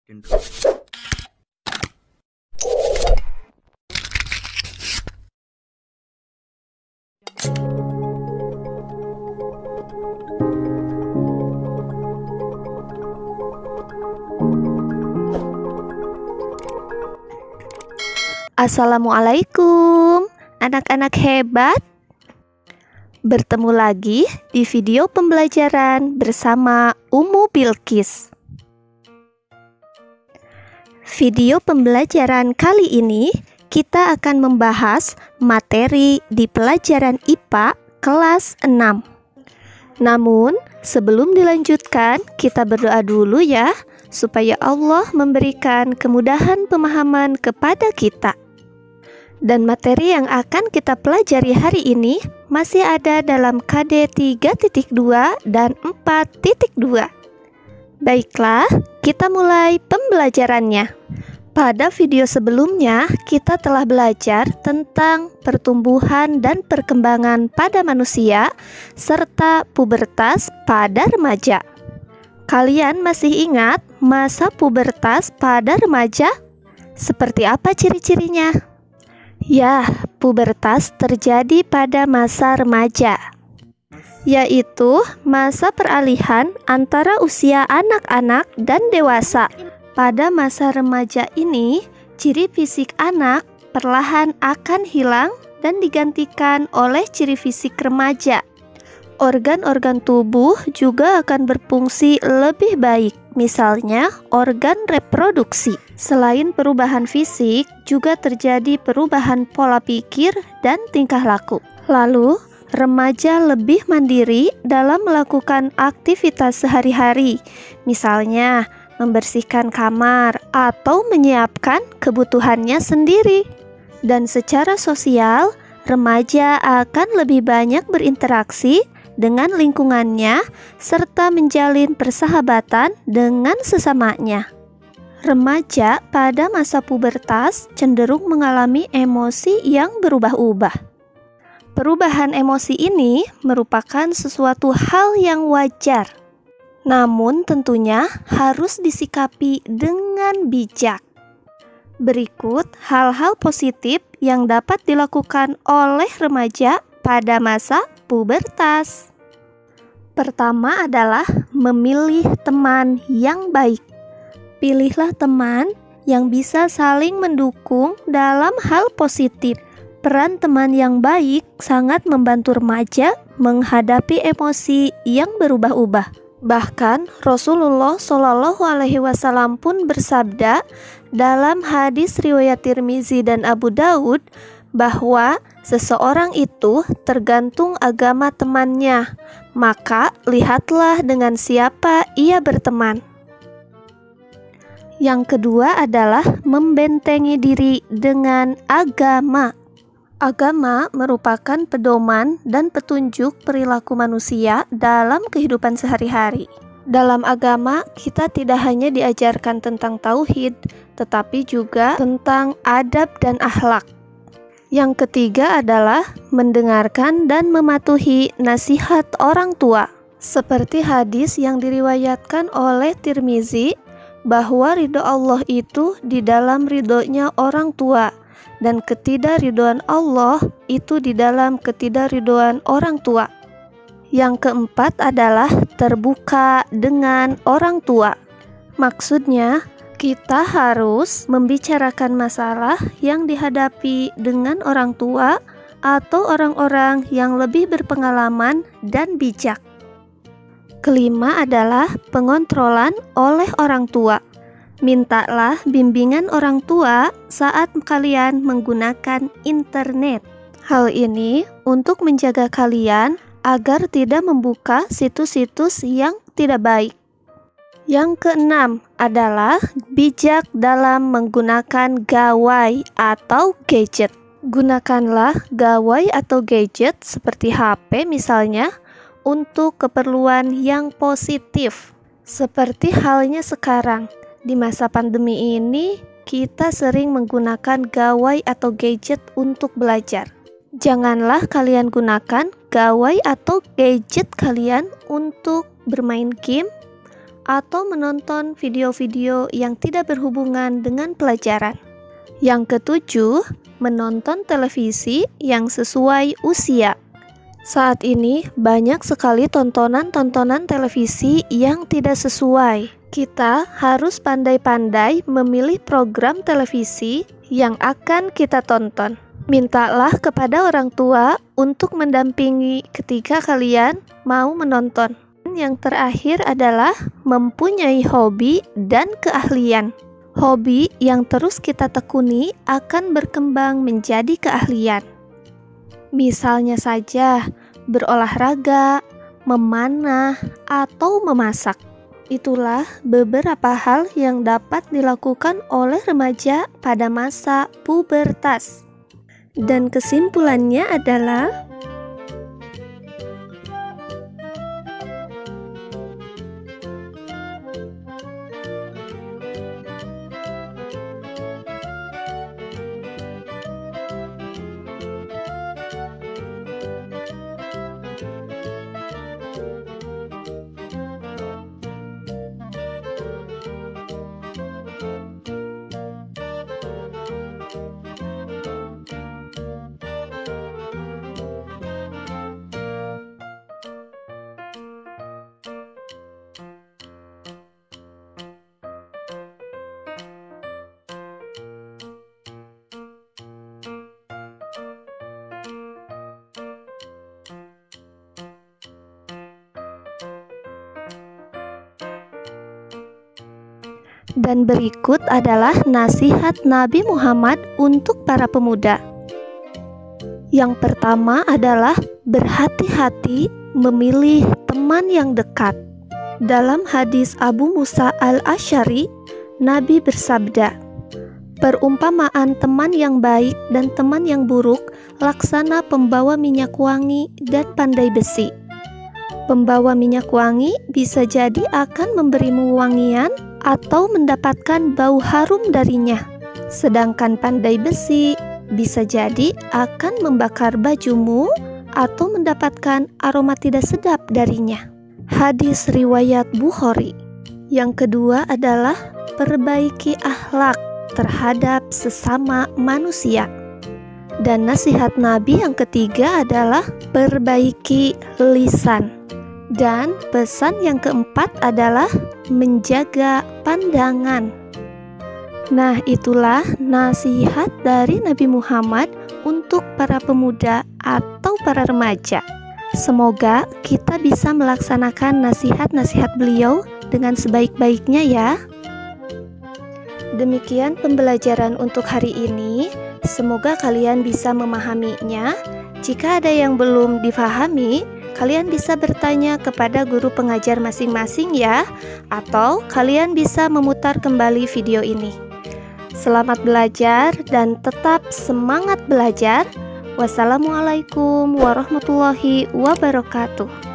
Intro. Assalamualaikum, anak-anak hebat. Bertemu lagi di video pembelajaran bersama Umu Bilqis. Video pembelajaran kali ini kita akan membahas materi di pelajaran IPA kelas 6. Namun, sebelum dilanjutkan, kita berdoa dulu ya, supaya Allah memberikan kemudahan pemahaman kepada kita. Dan materi yang akan kita pelajari hari ini masih ada dalam KD 3.2 dan 4.2. Baiklah, kita mulai pembelajarannya. Pada video sebelumnya, kita telah belajar tentang pertumbuhan dan perkembangan pada manusia serta pubertas pada remaja. Kalian masih ingat masa pubertas pada remaja? Seperti apa ciri-cirinya? Ya, pubertas terjadi pada masa remaja, yaitu masa peralihan antara usia anak-anak dan dewasa. Pada masa remaja ini, ciri fisik anak perlahan akan hilang dan digantikan oleh ciri fisik remaja. Organ-organ tubuh juga akan berfungsi lebih baik, misalnya organ reproduksi. Selain perubahan fisik, juga terjadi perubahan pola pikir dan tingkah laku. Lalu, remaja lebih mandiri dalam melakukan aktivitas sehari-hari, misalnya membersihkan kamar atau menyiapkan kebutuhannya sendiri. Dan secara sosial, remaja akan lebih banyak berinteraksi dengan lingkungannya serta menjalin persahabatan dengan sesamanya. Remaja pada masa pubertas cenderung mengalami emosi yang berubah-ubah. Perubahan emosi ini merupakan sesuatu hal yang wajar, namun tentunya harus disikapi dengan bijak. Berikut hal-hal positif yang dapat dilakukan oleh remaja pada masa pubertas. Pertama adalah memilih teman yang baik. Pilihlah teman yang bisa saling mendukung dalam hal positif. Peran teman yang baik sangat membantu remaja menghadapi emosi yang berubah-ubah. Bahkan Rasulullah Shallallahu Alaihi Wasallam pun bersabda dalam hadis riwayat Tirmizi dan Abu Daud bahwa seseorang itu tergantung agama temannya, maka lihatlah dengan siapa ia berteman. Yang kedua adalah membentengi diri dengan agama. Agama merupakan pedoman dan petunjuk perilaku manusia dalam kehidupan sehari-hari. Dalam agama, kita tidak hanya diajarkan tentang tauhid, tetapi juga tentang adab dan akhlak. Yang ketiga adalah mendengarkan dan mematuhi nasihat orang tua. Seperti hadis yang diriwayatkan oleh Tirmizi, bahwa ridho Allah itu di dalam ridhonya orang tua, dan ketidakridhoan Allah itu di dalam ketidakridhoan orang tua. Yang keempat adalah terbuka dengan orang tua. Maksudnya, kita harus membicarakan masalah yang dihadapi dengan orang tua atau orang-orang yang lebih berpengalaman dan bijak. Kelima adalah pengontrolan oleh orang tua. Mintalah bimbingan orang tua saat kalian menggunakan internet. Hal ini untuk menjaga kalian agar tidak membuka situs-situs yang tidak baik. Yang keenam adalah bijak dalam menggunakan gawai atau gadget. Gunakanlah gawai atau gadget seperti HP misalnya untuk keperluan yang positif. Seperti halnya sekarang, di masa pandemi ini, kita sering menggunakan gawai atau gadget untuk belajar. Janganlah kalian gunakan gawai atau gadget kalian untuk bermain game atau menonton video-video yang tidak berhubungan dengan pelajaran. Yang ketujuh, menonton televisi yang sesuai usia. Saat ini banyak sekali tontonan-tontonan televisi yang tidak sesuai. Kita harus pandai-pandai memilih program televisi yang akan kita tonton. Mintalah kepada orang tua untuk mendampingi ketika kalian mau menonton. Yang terakhir adalah mempunyai hobi dan keahlian. Hobi yang terus kita tekuni akan berkembang menjadi keahlian. Misalnya saja, berolahraga, memanah, atau memasak. Itulah beberapa hal yang dapat dilakukan oleh remaja pada masa pubertas. Dan kesimpulannya adalah dan berikut adalah nasihat Nabi Muhammad untuk para pemuda. Yang pertama adalah berhati-hati memilih teman yang dekat. Dalam hadis Abu Musa al-Asy'ari, Nabi bersabda, "Perumpamaan teman yang baik dan teman yang buruk laksana pembawa minyak wangi dan pandai besi." Pembawa minyak wangi bisa jadi akan memberimu wangian atau mendapatkan bau harum darinya. Sedangkan pandai besi bisa jadi akan membakar bajumu atau mendapatkan aroma tidak sedap darinya. Hadis riwayat Bukhari. Yang kedua adalah perbaiki akhlak terhadap sesama manusia. Dan nasihat Nabi yang ketiga adalah perbaiki lisan. Dan pesan yang keempat adalah menjaga pandangan. Nah, itulah nasihat dari Nabi Muhammad untuk para pemuda atau para remaja. Semoga kita bisa melaksanakan nasihat-nasihat beliau dengan sebaik-baiknya ya. Demikian pembelajaran untuk hari ini. Semoga kalian bisa memahaminya. Jika ada yang belum difahami, kalian bisa bertanya kepada guru pengajar masing-masing ya, atau kalian bisa memutar kembali video ini. Selamat belajar dan tetap semangat belajar. Wassalamualaikum warahmatullahi wabarakatuh.